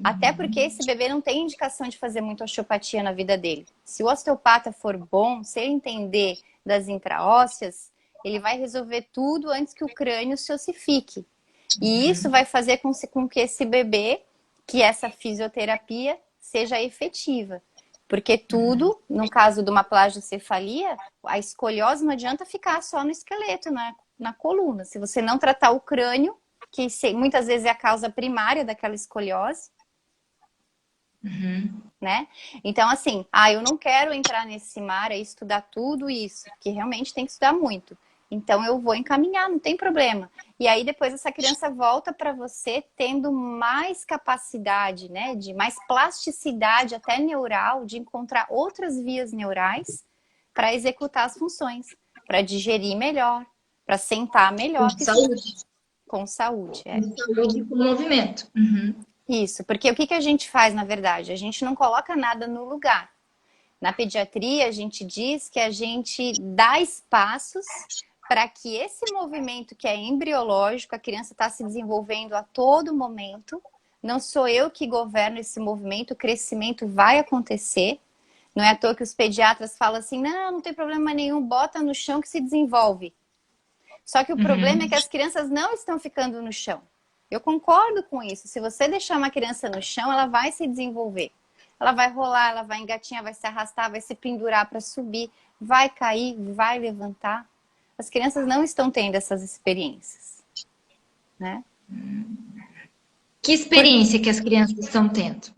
Até porque esse bebê não tem indicação de fazer muita osteopatia na vida dele. Se o osteopata for bom, se ele entender das intraósseas, ele vai resolver tudo antes que o crânio se ossifique. E isso vai fazer com que esse bebê, que essa fisioterapia seja efetiva. Porque tudo, no caso de uma plagiocefalia, a escoliose não adianta ficar só no esqueleto, na coluna. Se você não tratar o crânio, que muitas vezes é a causa primária daquela escoliose, né? Então, assim, eu não quero entrar nesse mar e estudar tudo isso, porque realmente tem que estudar muito. Então, eu vou encaminhar, não tem problema. E aí, depois, essa criança volta para você tendo mais capacidade, né? De mais plasticidade, até neural, de encontrar outras vias neurais para executar as funções, para digerir melhor, para sentar melhor. Com saúde. Com saúde, Com saúde e com movimento. Isso, porque o que a gente faz, na verdade? A gente não coloca nada no lugar. Na pediatria, a gente diz que a gente dá espaços para que esse movimento que é embriológico, a criança está se desenvolvendo a todo momento, não sou eu que governo esse movimento, o crescimento vai acontecer. Não é à toa que os pediatras falam assim, não tem problema nenhum, bota no chão que se desenvolve. Só que o problema é que as crianças não estão ficando no chão. Eu concordo com isso. Se você deixar uma criança no chão, ela vai se desenvolver. Ela vai rolar, ela vai engatinhar, vai se arrastar, vai se pendurar para subir, vai cair, vai levantar. As crianças não estão tendo essas experiências, né? Que experiência que as crianças estão tendo?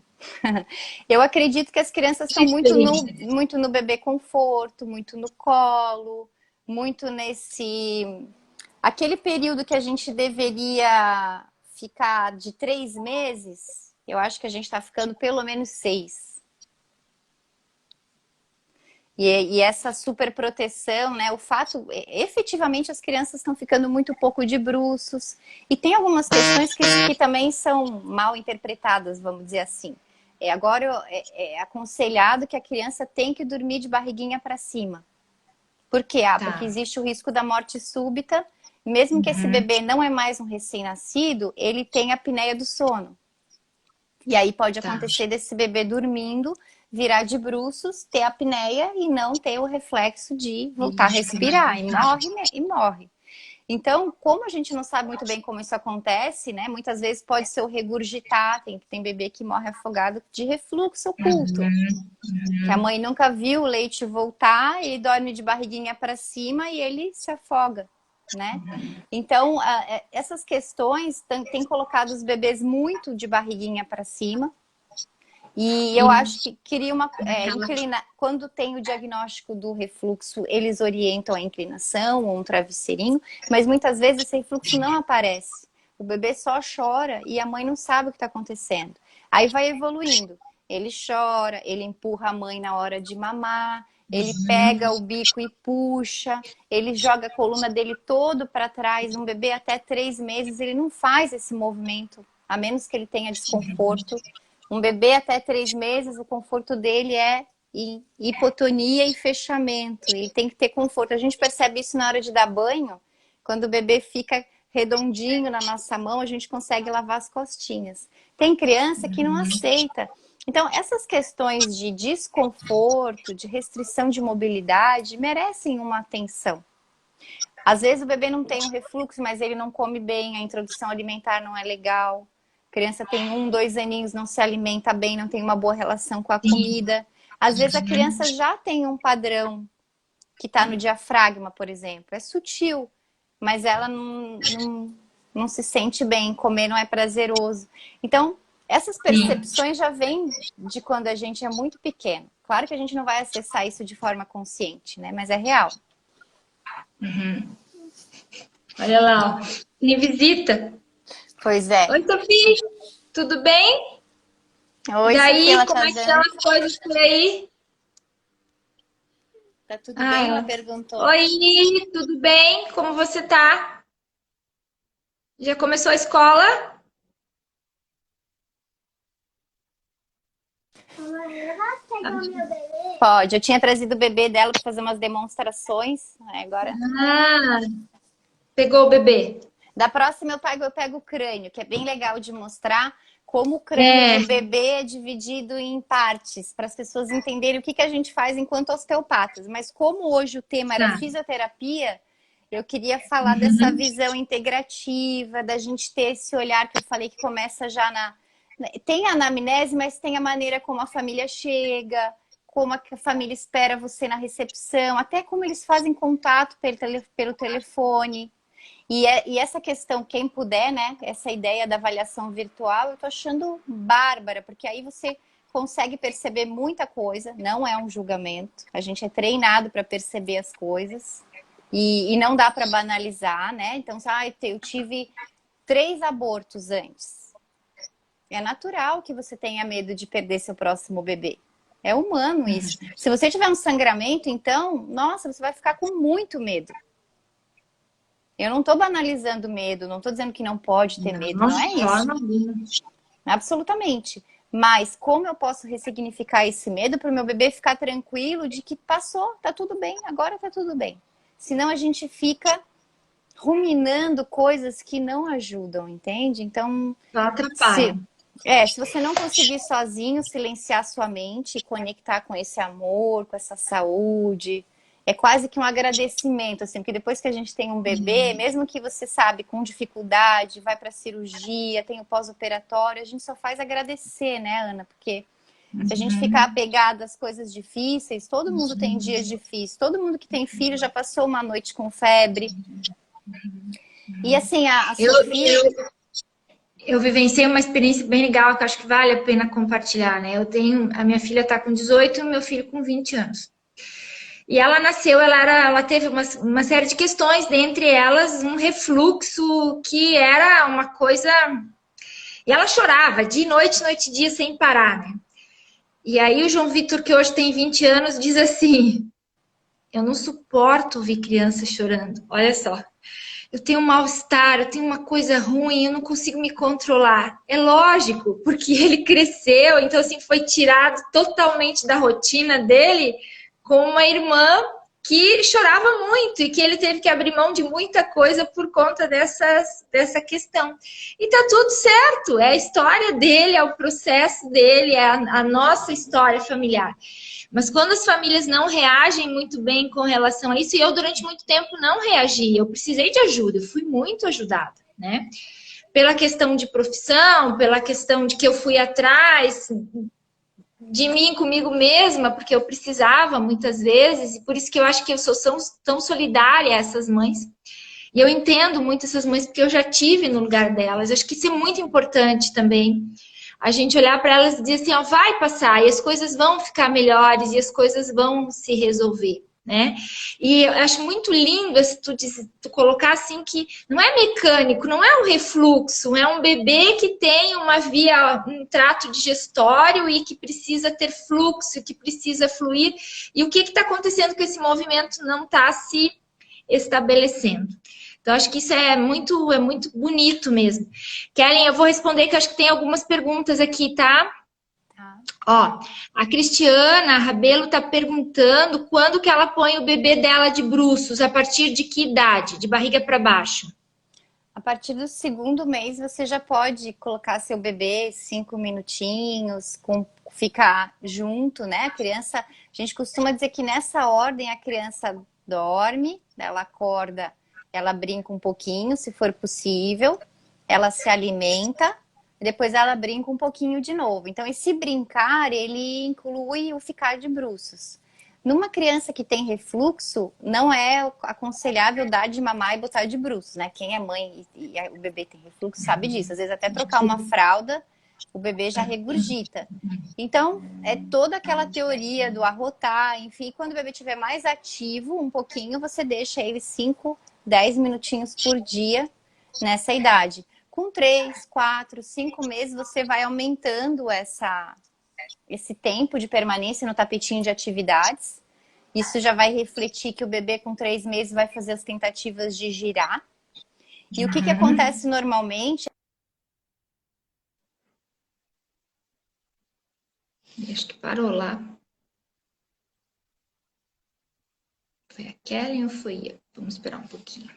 Eu acredito que as crianças estão muito no bebê conforto, muito no colo, muito nesse... Aquele período que a gente deveria ficar de 3 meses, eu acho que a gente está ficando pelo menos 6. E essa super proteção, né? O fato, efetivamente, as crianças estão ficando muito pouco de bruços. E tem algumas questões que também são mal interpretadas, vamos dizer assim. Agora é aconselhado que a criança tem que dormir de barriguinha para cima. Por quê? Porque existe o risco da morte súbita. Mesmo que esse bebê não é mais um recém-nascido, ele tem a apneia do sono. E aí pode acontecer desse bebê dormindo, virar de bruços, ter apneia e não ter o reflexo de voltar a respirar. E morre. Então, como a gente não sabe muito bem como isso acontece, né? Muitas vezes pode ser o regurgitar. Tem bebê que morre afogado de refluxo oculto. Que a mãe nunca viu o leite voltar, ele dorme de barriguinha para cima e ele se afoga, né? Então, essas questões têm colocado os bebês muito de barriguinha para cima. E eu acho que queria quando tem o diagnóstico do refluxo, eles orientam a inclinação ou um travesseirinho, mas muitas vezes esse refluxo não aparece. O bebê só chora e a mãe não sabe o que está acontecendo. Aí vai evoluindo. Ele chora, ele empurra a mãe na hora de mamar, ele pega o bico e puxa, ele joga a coluna dele todo para trás. Um bebê até 3 meses, ele não faz esse movimento, a menos que ele tenha desconforto. Um bebê até 3 meses, o conforto dele é hipotonia e fechamento. Ele tem que ter conforto. A gente percebe isso na hora de dar banho. Quando o bebê fica redondinho na nossa mão, a gente consegue lavar as costinhas. Tem criança que não aceita. Então, essas questões de desconforto, de restrição de mobilidade, merecem uma atenção. Às vezes o bebê não tem um refluxo, mas ele não come bem, a introdução alimentar não é legal. A criança tem 1, 2 aninhos, não se alimenta bem, não tem uma boa relação com a comida. Às vezes a criança já tem um padrão que está no diafragma, por exemplo. É sutil, mas ela não se sente bem, comer não é prazeroso. Então, essas percepções já vêm de quando a gente é muito pequeno. Claro que a gente não vai acessar isso de forma consciente, né? Mas é real. Olha lá, ó. Me visita. Pois é. Oi, Sofia. Tudo bem? Oi, e aí, Sofia, como é que estão as coisas por aí? Tá tudo bem? Ela perguntou. Oi, tudo bem? Como você tá? Já começou a escola? Pode, eu tinha trazido o bebê dela para fazer umas demonstrações. Agora. Pegou o bebê? Da próxima eu pego o crânio, que é bem legal de mostrar como o crânio do bebê é dividido em partes, para as pessoas entenderem o que a gente faz enquanto osteopatas. Mas como hoje o tema era Tá. fisioterapia, eu queria falar dessa visão integrativa, da gente ter esse olhar que eu falei que começa já na... Tem a anamnese, mas tem a maneira como a família chega, como a família espera você na recepção, até como eles fazem contato pelo telefone. E essa questão, quem puder, né? Essa ideia da avaliação virtual, eu tô achando bárbara, porque aí você consegue perceber muita coisa, não é um julgamento. A gente é treinado para perceber as coisas e não dá para banalizar, né? Então, eu tive 3 abortos antes. É natural que você tenha medo de perder seu próximo bebê. É humano isso. Se você tiver um sangramento, então, nossa, você vai ficar com muito medo. Eu não estou banalizando medo, não estou dizendo que não pode ter medo, não é isso. Absolutamente. Mas como eu posso ressignificar esse medo para o meu bebê ficar tranquilo de que passou, tá tudo bem, agora tá tudo bem. Senão a gente fica ruminando coisas que não ajudam, entende? Então, Só atrapalha. se você não conseguir sozinho silenciar sua mente e conectar com esse amor, com essa saúde, é quase que um agradecimento, assim, porque depois que a gente tem um bebê, mesmo que você sabe, com dificuldade, vai para cirurgia, tem o pós-operatório, a gente só faz agradecer, né, Ana? Porque se a gente ficar apegado às coisas difíceis, todo mundo tem dias difíceis, todo mundo que tem filho já passou uma noite com febre. E assim, a Sofia... Eu vivenciei uma experiência bem legal que eu acho que vale a pena compartilhar, né? A minha filha está com 18 e meu filho com 20 anos. E ela nasceu, ela teve uma série de questões, dentre elas um refluxo que era uma coisa... E ela chorava de noite e dia sem parar, né? E aí o João Vitor, que hoje tem 20 anos, diz assim: eu não suporto ouvir criança chorando. Olha só. Eu tenho um mal-estar, eu tenho uma coisa ruim, eu não consigo me controlar. É lógico, porque ele cresceu, então assim, foi tirado totalmente da rotina dele com uma irmã que chorava muito e que ele teve que abrir mão de muita coisa por conta dessa questão. E tá tudo certo, é a história dele, é o processo dele, é a nossa história familiar. Mas quando as famílias não reagem muito bem com relação a isso, e eu durante muito tempo não reagi, eu precisei de ajuda, eu fui muito ajudada, né? Pela questão de profissão, pela questão de que eu fui atrás de mim comigo mesma, porque eu precisava muitas vezes, e por isso que eu acho que eu sou tão solidária a essas mães. E eu entendo muito essas mães, porque eu já tive no lugar delas. Eu acho que isso é muito importante também. A gente olhar para elas e dizer assim, ó, vai passar, e as coisas vão ficar melhores, e as coisas vão se resolver, né? E eu acho muito lindo tu colocar assim que não é mecânico, não é um refluxo, é um bebê que tem um trato digestório e que precisa ter fluxo, que precisa fluir. E o que está acontecendo com esse movimento não está se estabelecendo. Então, acho que isso é muito bonito mesmo. Kellen, eu vou responder que eu acho que tem algumas perguntas aqui, tá? Ó, a Cristiana Rabelo está perguntando quando que ela põe o bebê dela de bruços, a partir de que idade? De barriga para baixo? A partir do 2º mês, você já pode colocar seu bebê 5 minutinhos, ficar junto, né? A criança, a gente costuma dizer que nessa ordem a criança dorme, ela acorda, ela brinca um pouquinho, se for possível, ela se alimenta, depois ela brinca um pouquinho de novo. Então, esse brincar, ele inclui o ficar de bruços. Numa criança que tem refluxo, não é aconselhável dar de mamar e botar de bruços, né? Quem é mãe e o bebê tem refluxo sabe disso. Às vezes até trocar uma fralda, o bebê já regurgita. Então, é toda aquela teoria do arrotar, enfim, quando o bebê estiver mais ativo, um pouquinho, você deixa ele 5, 10 minutinhos por dia nessa idade. Com 3, 4, 5 meses, você vai aumentando esse tempo de permanência no tapetinho de atividades. Isso já vai refletir que o bebê com 3 meses vai fazer as tentativas de girar. E o que acontece normalmente? Acho que parou lá. Foi a Kellen ou foi eu? Vamos esperar um pouquinho.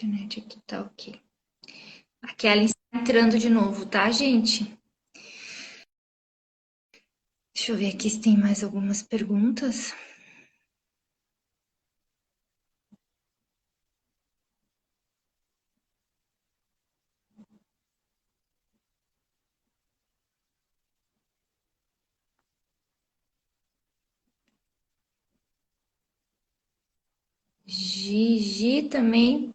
internet aqui tá ok. A Kelly está entrando de novo, tá, gente? Deixa eu ver aqui se tem mais algumas perguntas. Gigi também.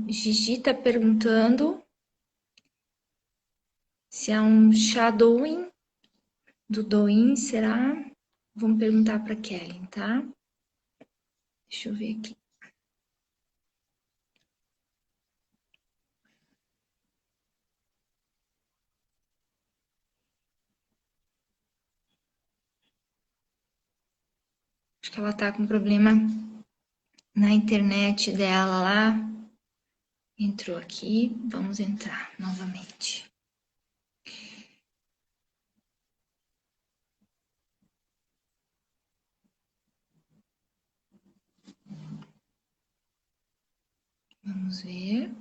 Gigi tá perguntando se é um shadowing do Douyin, será? Vamos perguntar para Kelly, tá? Deixa eu ver aqui. Acho que ela tá com problema na internet dela lá. Entrou aqui, vamos entrar novamente. Vamos ver.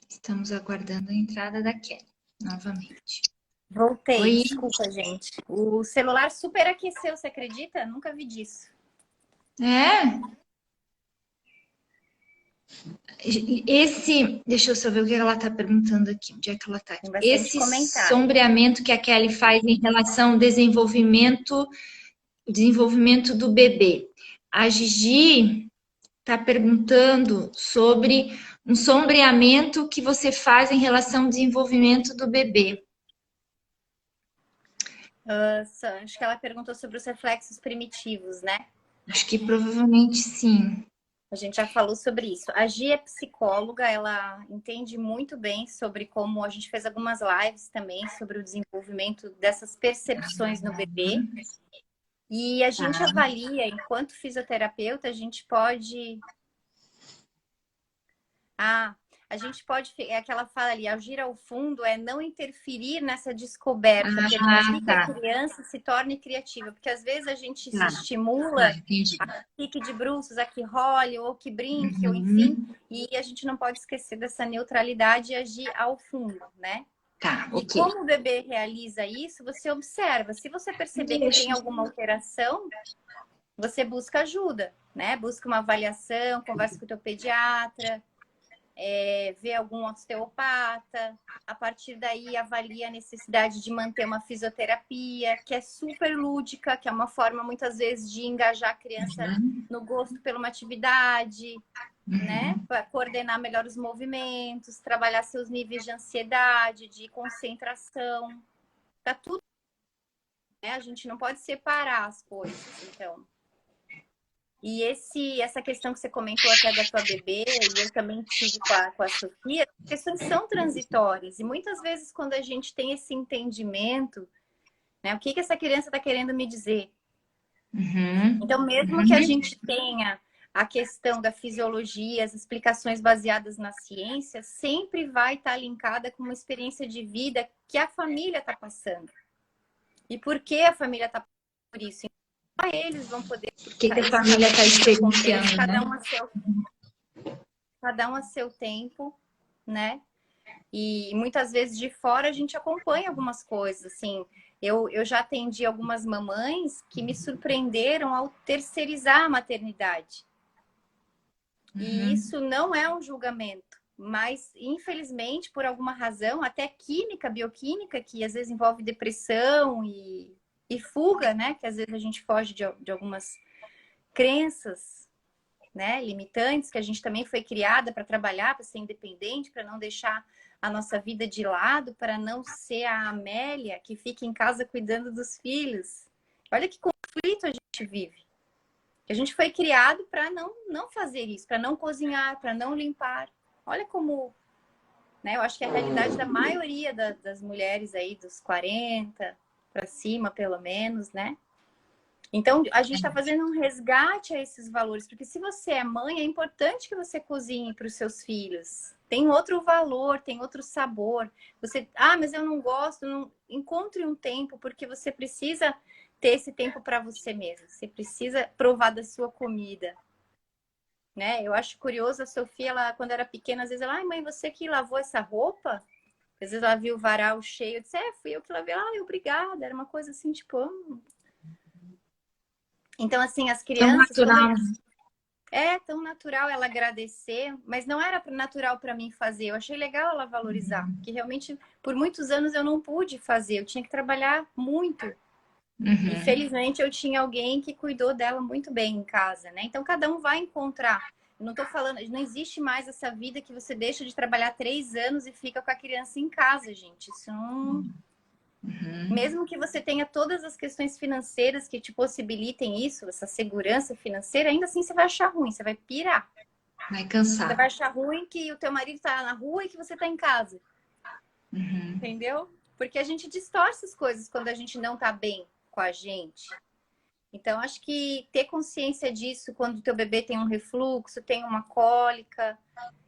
Estamos aguardando a entrada da Kelly, novamente. Voltei, Oi. desculpa, gente. O celular superaqueceu, você acredita? Nunca vi disso. É? Deixa eu só ver o que ela está perguntando aqui. Onde é que ela está? Tem bastante Esse comentário. sombreamento que a Kelly faz em relação ao desenvolvimento do bebê. A Gigi está perguntando sobre um sombreamento que você faz em relação ao desenvolvimento do bebê. Acho que ela perguntou sobre os reflexos primitivos, né? Acho que provavelmente sim. A gente já falou sobre isso. A Gi é psicóloga, ela entende muito bem sobre como a gente fez algumas lives também sobre o desenvolvimento dessas percepções no bebê. E a gente avalia, enquanto fisioterapeuta, a gente pode... a gente pode... É aquela fala ali, agir ao fundo é não interferir nessa descoberta, permitir que a criança se torne criativa. Porque às vezes a gente se estimula a que fique de bruços, a que role, ou que brinque, ou enfim. E a gente não pode esquecer dessa neutralidade e agir ao fundo, né? Tá, ok. E como o bebê realiza isso, você observa. Se você perceber que tem alguma alteração, você busca ajuda, né? Busca uma avaliação, conversa com o teu pediatra, vê algum osteopata. A partir daí, avalia a necessidade de manter uma fisioterapia, que é super lúdica, que é uma forma, muitas vezes, de engajar a criança no gosto por uma atividade, né? Para coordenar melhor os movimentos, trabalhar seus níveis de ansiedade, de concentração. Tá tudo, né? A gente não pode separar as coisas, então. E essa questão que você comentou até da tua bebê, e eu também tive com a Sofia, as questões são transitórias. E muitas vezes, quando a gente tem esse entendimento, né? O que essa criança está querendo me dizer? Então, mesmo que a gente tenha a questão da fisiologia, as explicações baseadas na ciência, sempre vai estar linkada com uma experiência de vida que a família está passando. E por que a família está passando por isso? Só eles vão poder... O que a família está experienciando, cada né? Cada um a seu tempo, né? E muitas vezes de fora a gente acompanha algumas coisas, assim... Eu já atendi algumas mamães que me surpreenderam ao terceirizar a maternidade. E isso não é um julgamento, mas infelizmente, por alguma razão, até química, bioquímica, que às vezes envolve depressão e fuga, né? Que às vezes a gente foge de algumas crenças, né? Limitantes, que a gente também foi criada para trabalhar, para ser independente, para não deixar a nossa vida de lado, para não ser a Amélia que fica em casa cuidando dos filhos. Olha que conflito a gente vive. A gente foi criado para não fazer isso, para não cozinhar, para não limpar. Olha como, né? Eu acho que é a realidade da maioria das mulheres aí, dos 40 para cima, pelo menos, né? Então, a gente está fazendo um resgate a esses valores, porque se você é mãe, é importante que você cozinhe para os seus filhos. Tem outro valor, tem outro sabor. Você, mas eu não gosto, não... Encontre um tempo, porque você precisa ter esse tempo para você mesmo. Você precisa provar da sua comida, né? Eu acho curioso a Sofia, ela, quando era pequena, às vezes ela, mãe, você que lavou essa roupa? Às vezes ela viu o varal cheio, eu disse, fui eu que lavei. Obrigada. Era uma coisa assim, tipo... Então, assim, as crianças... Tão natural. É tão natural ela agradecer, mas não era natural para mim fazer. Eu achei legal ela valorizar, porque realmente, por muitos anos eu não pude fazer. Eu tinha que trabalhar muito. E felizmente eu tinha alguém que cuidou dela muito bem em casa, né? Então, cada um vai encontrar. Eu não tô falando... Não existe mais essa vida que você deixa de trabalhar 3 anos e fica com a criança em casa, gente. Isso não... Mesmo que você tenha todas as questões financeiras que te possibilitem isso, essa segurança financeira, ainda assim você vai achar ruim, você vai pirar. Vai cansar. Você vai achar ruim que o teu marido tá na rua e que você tá em casa. Entendeu? Porque a gente distorce as coisas quando a gente não tá bem com a gente. Então, acho que ter consciência disso quando o teu bebê tem um refluxo, tem uma cólica.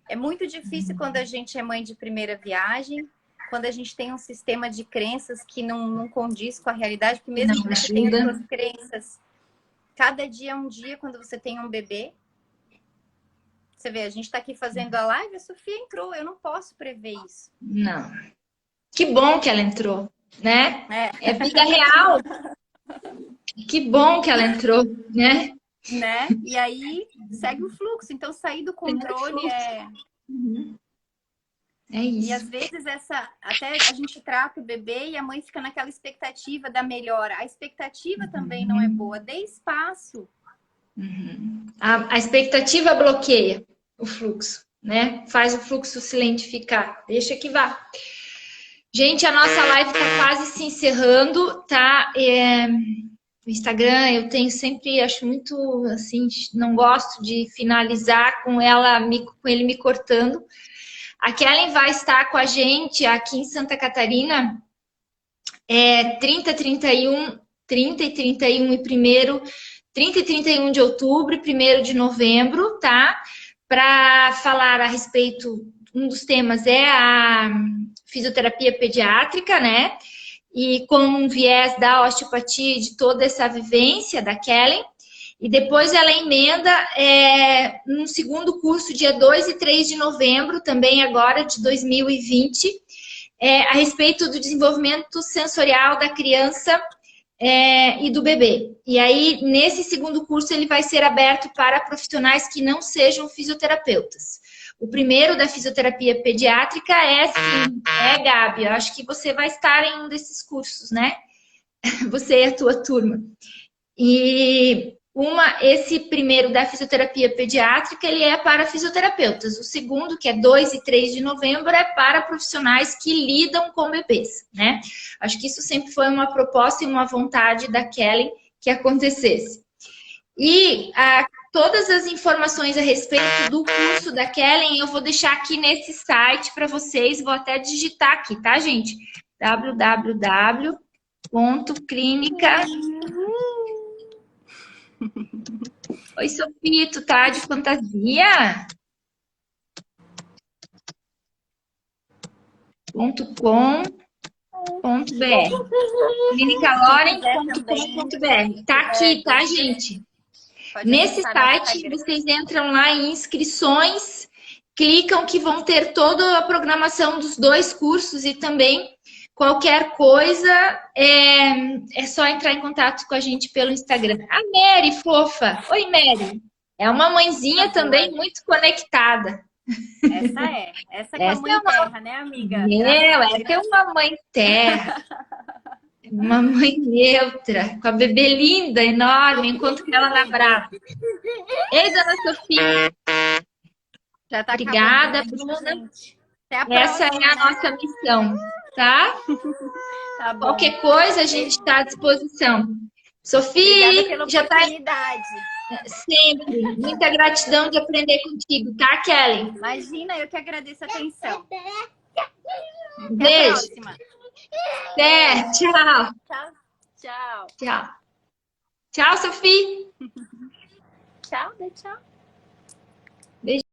É muito difícil quando a gente é mãe de primeira viagem, quando a gente tem um sistema de crenças que não condiz com a realidade, porque mesmo que você tenha suas crenças, cada dia é um dia quando você tem um bebê. Você vê, a gente está aqui fazendo a live, a Sofia entrou, eu não posso prever isso. Não. Que bom que ela entrou, né? É vida real. Que bom que ela entrou, né? E aí segue o fluxo. Então, sair do controle é... É isso. E às vezes até a gente trata o bebê e a mãe fica naquela expectativa da melhora. A expectativa também não é boa. Dê espaço. A expectativa bloqueia o fluxo, né? Faz o fluxo se lentificar. Deixa que vá. Gente, a nossa live está quase se encerrando, tá? O Instagram, eu tenho sempre, acho muito, assim, não gosto de finalizar com ele me cortando. A Kellen vai estar com a gente aqui em Santa Catarina, 30 e 31 de outubro e 1º de novembro, tá? Para falar a respeito, um dos temas é a fisioterapia pediátrica, né? E com um viés da osteopatia e de toda essa vivência da Kellen. E depois ela emenda um segundo curso, dia 2 e 3 de novembro, também agora de 2020, a respeito do desenvolvimento sensorial da criança e do bebê. E aí, nesse segundo curso, ele vai ser aberto para profissionais que não sejam fisioterapeutas. O primeiro da fisioterapia pediátrica sim, Gabi, eu acho que você vai estar em um desses cursos, né? Você e a tua turma. E esse primeiro da fisioterapia pediátrica, ele é para fisioterapeutas. O segundo, que é 2 e 3 de novembro, é para profissionais que lidam com bebês, né? Acho que isso sempre foi uma proposta e uma vontade da Kellen que acontecesse. E todas as informações a respeito do curso da Kellen, eu vou deixar aqui nesse site para vocês. Vou até digitar aqui, tá, gente? www.clinica... Oi, Sofia, tu tá de fantasia? .com.br clinicaloren.com.br. Tá aqui, tá, gente? Nesse site, vocês entram lá em inscrições, clicam que vão ter toda a programação dos 2 cursos e também qualquer coisa, é só entrar em contato com a gente pelo Instagram. A Mary, fofa. Oi, Mary. É uma mãezinha também muito conectada. Essa é a mãe terra, né, amiga? Essa é uma mãe terra. Uma mãe neutra, com a bebê linda, enorme, enquanto que ela na brava. Ei, dona Sofia. Já tá obrigada, Bruna. Essa é a nossa missão, tá? Tá bom. Qualquer coisa, a gente está à disposição. Sofia, pela já está... Sempre. Muita gratidão de aprender contigo, tá, Kellen? Imagina, eu que agradeço a atenção. Beijo. Até a próxima. Tchau. Tchau. Tchau. Tchau, Sofia! Tchau, tchau. Beijo.